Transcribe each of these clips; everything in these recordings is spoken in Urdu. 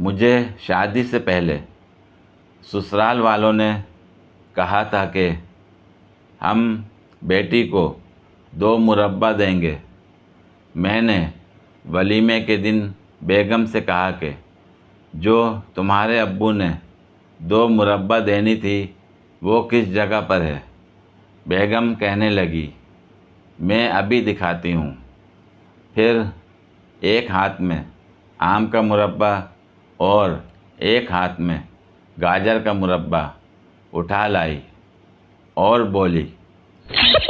مجھے شادی سے پہلے سسرال والوں نے کہا تھا کہ ہم بیٹی کو 2 مربع دیں گے۔ میں نے ولیمے کے دن بیگم سے کہا کہ جو تمہارے ابو نے 2 مربع دینی تھی وہ کس جگہ پر ہے؟ بیگم کہنے لگی، میں ابھی دکھاتی ہوں۔ پھر ایک ہاتھ میں آم کا مربع اور ایک ہاتھ میں گاجر کا مربع اٹھا لائی اور بولی،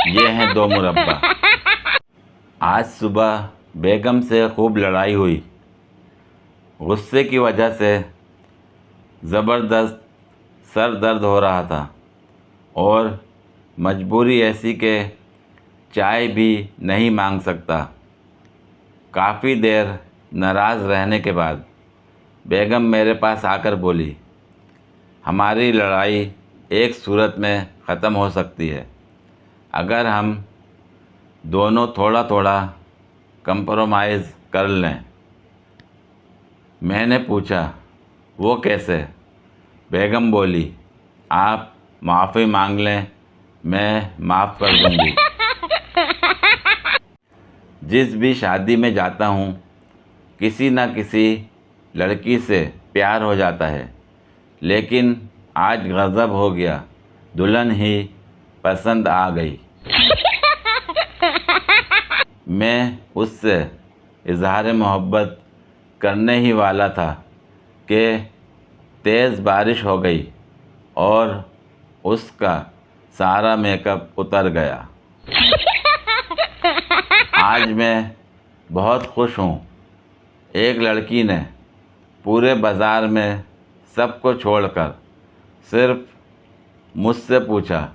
یہ ہیں 2 مربع۔ آج صبح بیگم سے خوب لڑائی ہوئی۔ غصے کی وجہ سے زبردست سر درد ہو رہا تھا اور مجبوری ایسی کہ چائے بھی نہیں مانگ سکتا۔ کافی دیر ناراض رہنے کے بعد بیگم میرے پاس آ کر بولی، ہماری لڑائی ایک صورت میں ختم ہو سکتی ہے، اگر ہم دونوں تھوڑا تھوڑا کمپرومائز کر لیں۔ میں نے پوچھا، وہ کیسے؟ بیگم بولی، آپ معافی مانگ لیں، میں معاف کر دوں گی۔ جس بھی شادی میں جاتا ہوں کسی نہ کسی لڑکی سے پیار ہو جاتا ہے، لیکن آج غضب ہو گیا، دلہن ہی پسند آ گئی۔ میں اس سے اظہار محبت کرنے ہی والا تھا کہ تیز بارش ہو گئی اور اس کا سارا میک اپ اتر گیا۔ آج میں بہت خوش ہوں۔ ایک لڑکی نے پورے بازار میں سب کو چھوڑ کر صرف مجھ سے پوچھا،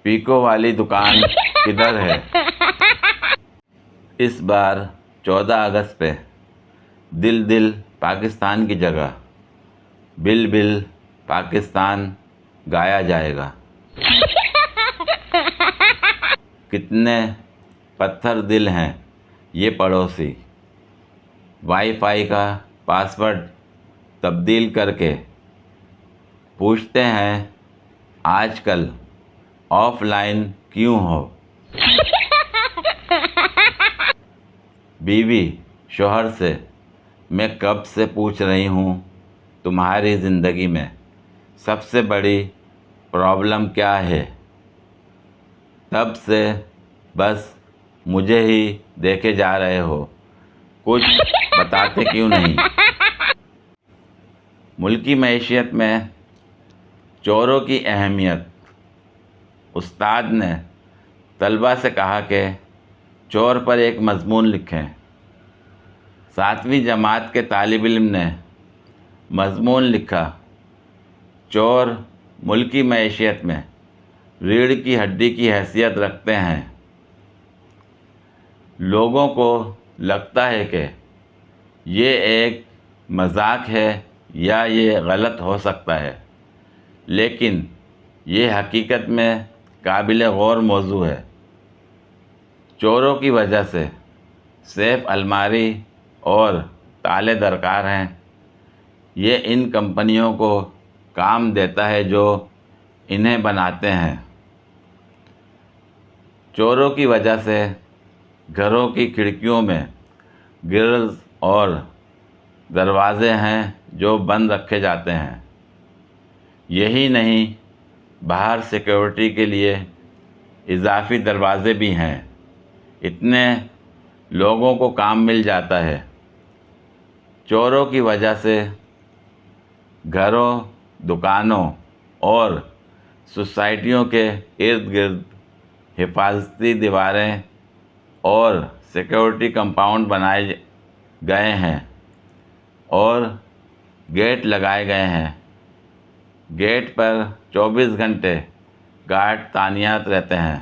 پیکو والی دکان کدھر ہے؟ اس بار 14 اگست پہ دل دل پاکستان کی جگہ بل بل پاکستان گایا جائے گا۔ کتنے پتھر دل ہیں یہ پڑوسی، وائی فائی کا پاسورڈ تبدیل کر کے پوچھتے ہیں آج کل آف لائن کیوں ہو؟ بیوی شوہر سے، میں کب سے پوچھ رہی ہوں تمہاری زندگی میں سب سے بڑی پرابلم کیا ہے؟ تب سے بس مجھے ہی دیکھے جا رہے ہو، کچھ بتاتے کیوں نہیں؟ ملکی معیشت میں چوروں کی اہمیت۔ استاد نے طلباء سے کہا کہ چور پر ایک مضمون لکھیں۔ 7ویں جماعت کے طالب علم نے مضمون لکھا، چور ملکی معیشت میں ریڑھ کی ہڈی کی حیثیت رکھتے ہیں۔ لوگوں کو لگتا ہے کہ یہ ایک مذاق ہے یا یہ غلط ہو سکتا ہے، لیکن یہ حقیقت میں قابل غور موضوع ہے۔ چوروں کی وجہ سے سیف الماری اور تالے درکار ہیں۔ یہ ان کمپنیوں کو کام دیتا ہے جو انہیں بناتے ہیں۔ چوروں کی وجہ سے گھروں کی کھڑکیوں میں گرلز اور دروازے ہیں جو بند رکھے جاتے ہیں۔ یہی نہیں، باہر سیکیورٹی کے لیے اضافی دروازے بھی ہیں۔ اتنے لوگوں کو کام مل جاتا ہے۔ چوروں کی وجہ سے گھروں، دکانوں اور سوسائٹیوں کے ارد گرد حفاظتی دیواریں اور سیکیورٹی کمپاؤنڈ بنائے گئے ہیں اور گیٹ لگائے گئے ہیں۔ گیٹ پر 24 گھنٹے گارڈ تعینات رہتے ہیں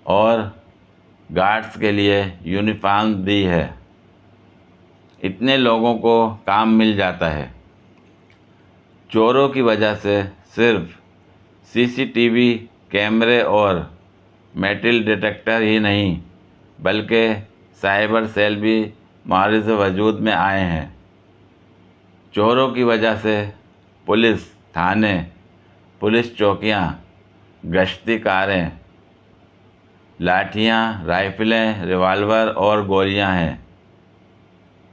اور گارڈز کے لیے یونیفارم بھی ہے۔ اتنے لوگوں کو کام مل جاتا ہے۔ چوروں کی وجہ سے صرف CCTV کیمرے اور میٹل ڈیٹیکٹر ہی نہیں بلکہ سائبر سیل بھی معرض وجود میں آئے ہیں۔ چوروں کی وجہ سے پولیس تھانے، پولیس چوکیاں، گشتی کاریں، لاٹھیاں، رائفلیں، ریوالور اور گولیاں ہیں،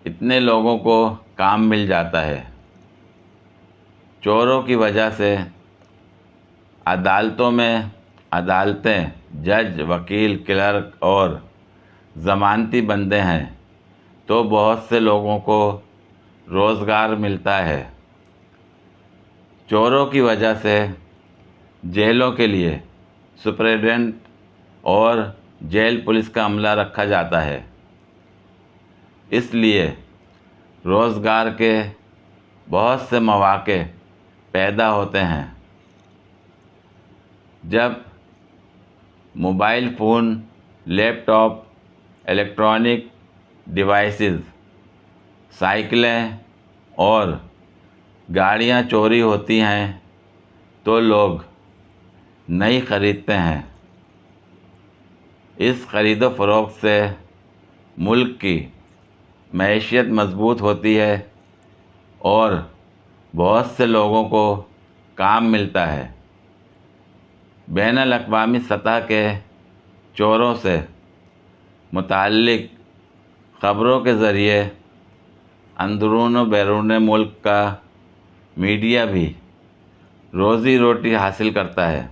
اتنے لوگوں کو کام مل جاتا ہے۔ چوروں کی وجہ سے عدالتوں میں عدالتیں، جج، وکیل، کلرک اور ضمانتی بندے ہیں تو بہت سے لوگوں کو روزگار ملتا ہے۔ چوروں کی وجہ سے جیلوں کے لیے سپرنٹینڈنٹ اور جیل پولیس کا عملہ رکھا جاتا ہے، اس لیے روزگار کے بہت سے مواقع پیدا ہوتے ہیں۔ جب موبائل فون، لیپ ٹاپ، الیکٹرانک ڈیوائسز، سائیکلیں اور گاڑیاں چوری ہوتی ہیں تو لوگ نئی خریدتے ہیں۔ اس خرید و فروخت سے ملک کی معیشت مضبوط ہوتی ہے اور بہت سے لوگوں کو کام ملتا ہے۔ بین الاقوامی سطح کے چوروں سے متعلق خبروں کے ذریعے اندرون و بیرون ملک کا میڈیا بھی روزی روٹی حاصل کرتا ہے۔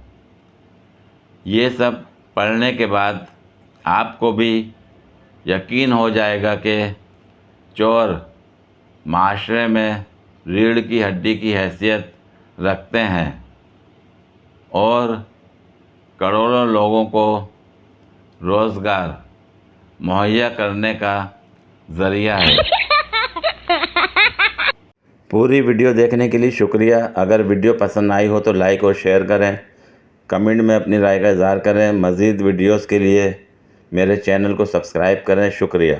یہ سب پڑھنے کے بعد آپ کو بھی یقین ہو جائے گا کہ چور معاشرے میں ریڑھ کی ہڈی کی حیثیت رکھتے ہیں اور کروڑوں لوگوں کو روزگار مہیا کرنے کا ذریعہ ہے۔ پوری ویڈیو دیکھنے کے لیے شکریہ۔ اگر ویڈیو پسند آئی ہو تو لائک اور شیئر کریں، کمنٹ میں اپنی رائے کا اظہار کریں۔ مزید ویڈیوز کے لیے میرے چینل کو سبسکرائب کریں۔ شکریہ۔